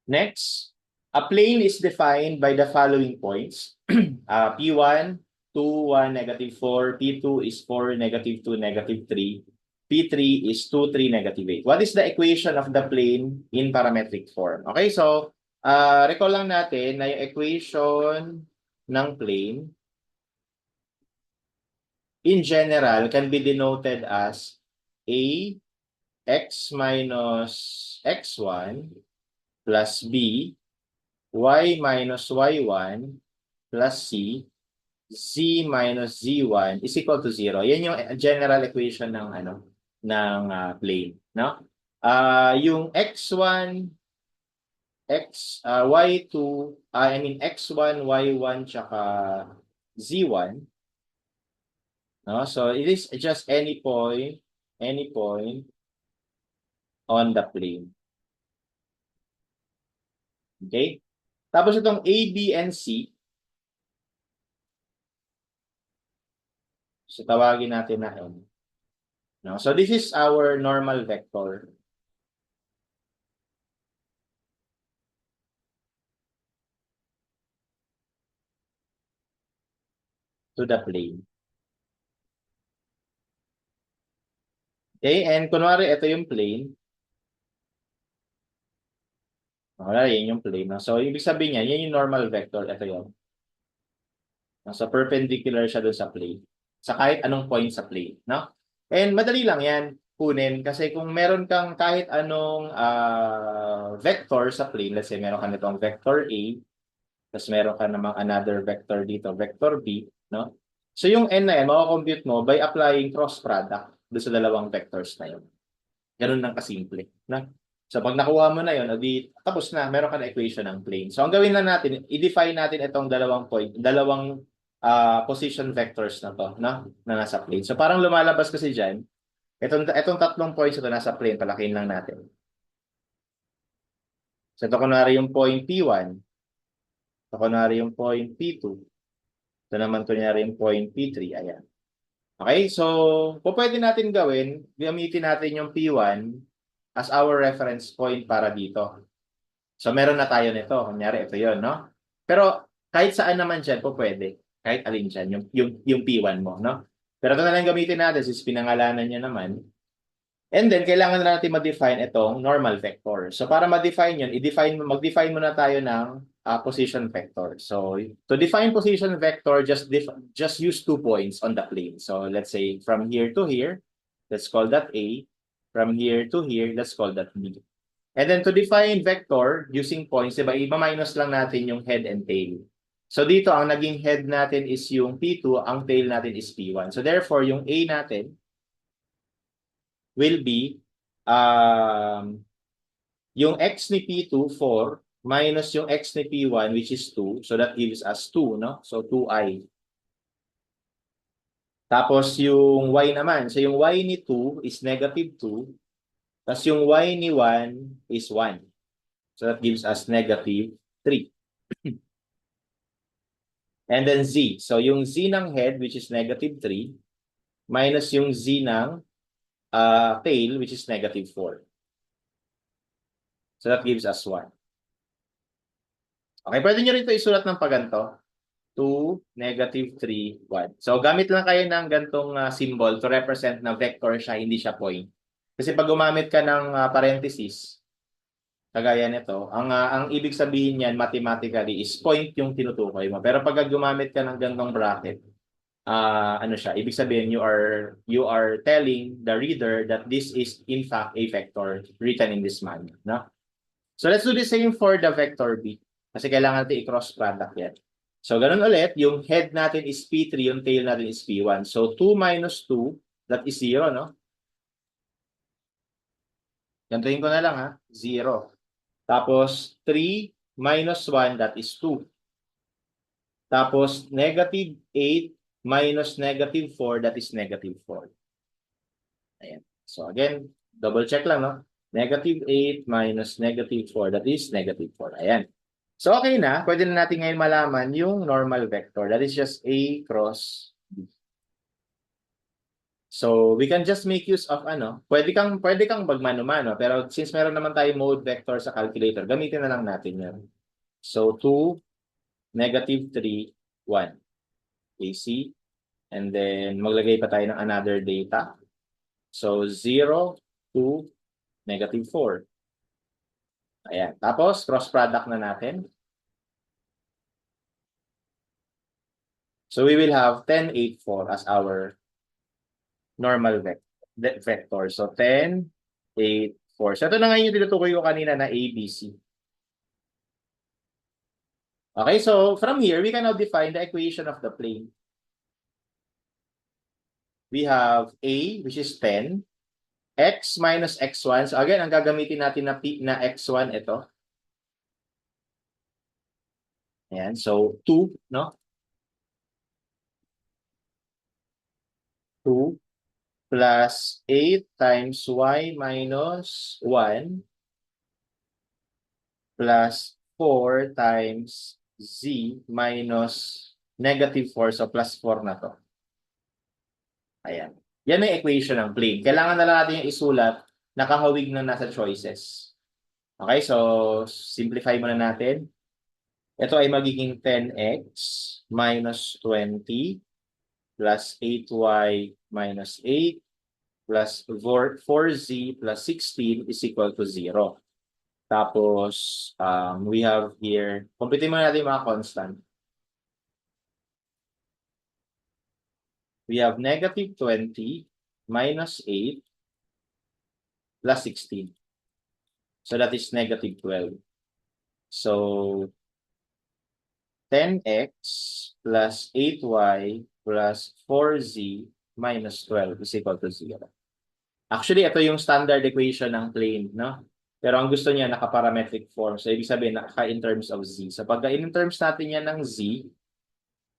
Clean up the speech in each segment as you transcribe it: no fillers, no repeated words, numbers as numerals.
Next, a plane is defined by the following points. P1, 2, 1, -4. P2 is 4, -2, -3. P3 is 2, 3, -8. What is the equation of the plane in parametric form? Okay, so recall lang natin na yung equation ng plane in general can be denoted as A x minus x1 plus B y minus y1 plus C z minus z1 is equal to 0. Yan yung general equation ng plane, no? Yung x1 y2 x1 y1 tsaka z1, no? So it is just any point on the plane. Okay? Tapos itong A, B, and C, so tawagin natin na M. No? So this is our normal vector to the plane. Okay? And kunwari, ito yung plane. Wala, yan yung plane. No? So, ibig sabihin niya, yan yung normal vector. Ito yun. So, perpendicular siya dun sa plane. Sa kahit anong point sa plane. No? And madali lang yan kunin. Kasi kung meron kang kahit anong vector sa plane, let's say meron ka nitong vector A, tapos meron ka namang another vector dito, vector B, no? So, yung n na yan, makakompute mo by applying cross product doon sa dalawang vectors na yun. Ganun lang kasimple. No? So, pag nakuha mo na yun, tapos na, meron ka na equation ng plane. So, ang gawin lang natin, i-define natin itong dalawang position vectors na to, no? Na nasa plane. So, parang lumalabas kasi dyan, itong tatlong points ito nasa plane, palakihin lang natin. So, ito kunwari yung point P1, ito kunwari yung point P2, ito naman kunwari yung point P3, ayan. Okay, so, pwede natin gamitin natin yung P1 as our reference point para dito. So, meron na tayo nito. Kunyari, ito yon, no? Pero, kahit saan naman dyan po pwede. Kahit alin dyan, yung P1 mo, no? Pero ito na lang gamitin natin since pinangalanan niya naman. And then, kailangan na natin ma-define itong normal vector. So, para ma-define yun, mag-define muna tayo ng position vector. So, to define position vector, just use 2 points on the plane. So, let's say from here to here, let's call that A. From here to here, let's call that B. And then to define vector using points, diba, i-minus lang natin yung head and tail. So dito, ang naging head natin is yung P2, ang tail natin is P1. So therefore, yung A natin will be yung x ni P2, 4, minus yung x ni P1, which is 2. So that gives us 2, no? So 2i. Tapos yung y naman. So yung y ni 2 is -2. Tapos yung y ni 1 is 1. So that gives us -3. And then z. So yung z ng head, which is -3, minus yung z ng tail, which is -4. So that gives us 1. Okay, pwede nyo rin ito isulat ng paganto. 2, -3, 1. So gamit lang kayo ng gantong symbol to represent na vector siya, hindi siya point. Kasi pag gumamit ka ng parenthesis, kagaya nito, ang ibig sabihin niyan mathematically is point yung tinutukoy mo. Pero pag gumamit ka ng gantong bracket, ano siya, ibig sabihin you are telling the reader that this is in fact a vector written in this manner, no? So let's do the same for the vector B. Kasi kailangan natin i-cross product yan. So ganun ulit, yung head natin is P3, yung tail natin is P1. So 2 minus 2, that is 0, no? Gantuhin ko na lang, ha? 0. Tapos 3 minus 1, that is 2. Tapos -8 minus -4, that is -4. Ayan. So again, double check lang, no? -8 minus -4, that is -4. Ayan. So okay na, pwede na natin ngayon malaman yung normal vector. That is just A cross B. So, we can just make use of pwede kang magmano-mano, pero since meron naman tayo mode vector sa calculator, gamitin na lang natin yun. So, 2, -3, 1. AC. And then, maglagay pa tayo ng another data. So, 0, 2, -4. Ayan. Tapos, cross product na natin. So, we will have 10, 8, 4 as our normal vector. So, 10, 8, 4. So, ito na nga yung tinutukoy ko kanina na ABC. Okay, so from here, we can now define the equation of the plane. We have A, which is 10, x minus x1. So again, ang gagamitin natin na x1 ito. Ayan, so 2, no? 2 plus 8 times y minus 1 plus 4 times z minus -4. So plus 4 na to. Ayan. Yan ang equation ng plane. Kailangan na lang natin yung isulat nakahawig na nasa choices. Okay, so simplify muna natin. Ito ay magiging 10x minus 20 plus 8y minus 8 plus 4z plus 16 is equal to 0. Tapos, we have here, kumpitin muna natin yung mga constant. We have -20 minus 8 plus 16. So that is -12. So 10x plus 8y plus 4z minus 12 is equal to 0. Actually, ito yung standard equation ng plane, no? Pero ang gusto niya, naka-parametric form. So, ibig sabihin, in terms of z. So, pag in terms natin yan ng z,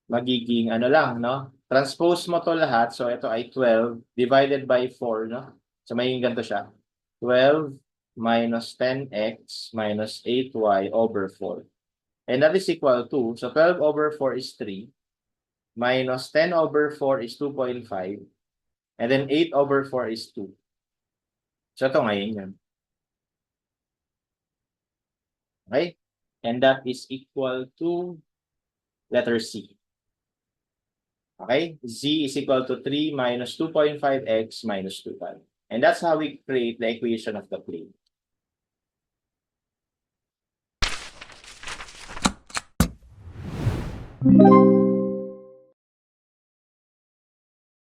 magiging lang, no? Transpose mo to lahat. So, ito ay 12 divided by 4, no? So, magiging ganito siya. 12 minus 10x minus 8y over 4. And that is equal to, so 12 over 4 is 3, minus 10 over 4 is 2.5, and then 8 over 4 is 2. So, ito ngayon yan. Okay? And that is equal to letter C. Okay? Z is equal to 3 minus 2.5x minus 2.5. And that's how we create the equation of the plane.